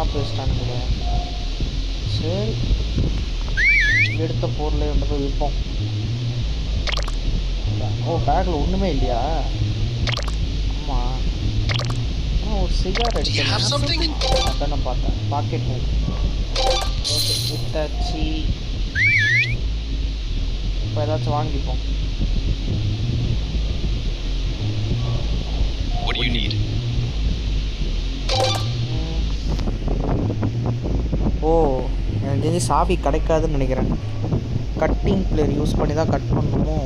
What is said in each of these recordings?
Drop வச்சிட்டானுங்களே. சரி, எடுத்த பொருளை கொண்டு போய் விற்போம். ஓ, பேக்கில் ஒன்றுமே இல்லையா? ஆமாம், ஆனால் ஒரு சிகார் அடிச்சேன். அதானே பார்த்தேன். Packet move. ஓகே, விட்டாச்சு. இப்போ ஏதாச்சும் வாங்கிப்போம். ஓ, எனக்கு தெரிஞ்சு சாவி கிடைக்காதுன்னு நினைக்கிறேன். கட்டிங் பிளேயர் யூஸ் பண்ணி தான் கட் பண்ணணுமோ.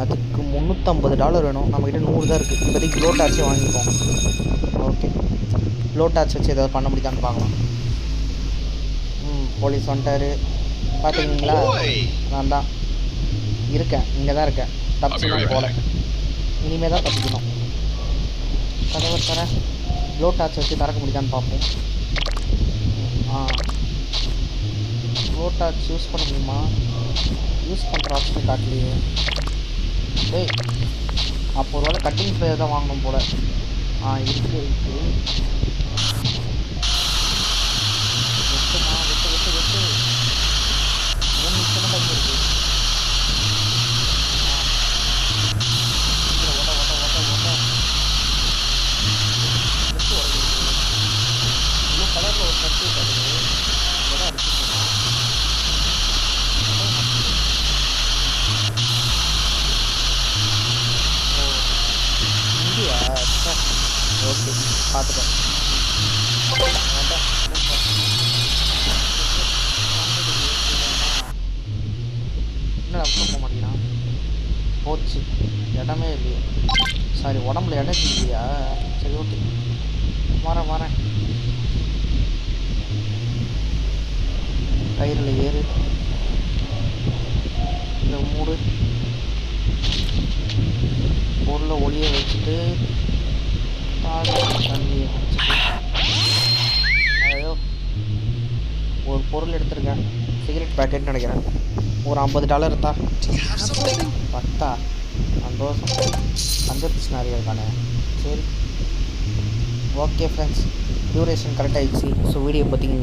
அதுக்கு $350 வேணும். நம்மக்கிட்ட 100 தான் இருக்குது. இப்போதைக்கு லோ டாச்சே வாங்கிப்போம். ஓகே, லோ டாச் வச்சு ஏதாவது பண்ண முடியுதான்னு பார்க்கலாம். போலீஸ் வந்துட்டார். பார்த்துக்கிங்களா? நான் தான் இருக்கேன், இங்கே தான் இருக்கேன். தப்பிச்சு தான் போகல. இனிமேல் தான் தப்பிக்கணும். கதவை தர லோ டாச் வச்சு திறக்க முடியுதான்னு பார்ப்போம். லோ டாச் யூஸ் பண்ண முடியுமா? யூஸ் பண்ணுற ஆப்ஷன் காட்டலையே. டேய், அப்போ ஒரு வேளை கட்டிங் பிளேயர் தான் வாங்கணும் போல். இருக்குது. வெட்டு 3 நிமிஷம் தான் இருக்குது. ப்ளூ கலரில் ஒரு கட்டு தருது. இதெல்லாம் அடிச்சுக்கலாம். இந்தியா ஓகே, பார்த்துட்டேன். என்ன போக மாட்டேங்கிறான்? போச்சு, இடமே இல்லையா? சாரி, உடம்புல இடம் இல்லையா? சரி, ஓகே, வரேன். கயிறில் ஏறு, இந்த மூடு பொருளை ஒளிய வச்சுட்டு தண்ணியை குடிச்சிட்டு. ஐயோ, ஒரு பொருள் எடுத்துருக்கேன். சிகரெட் பேக்கெட் நினைக்கிறேன். ஒரு $50 தான். பத்தா? சந்தோஷம். வந்துருச்சு நிறைய இருக்கானே. சரி, ஓகே ஃப்ரெண்ட்ஸ், டியூரேஷன் கரெக்டாகிடுச்சு. ஸோ வீடியோ பார்த்தீங்க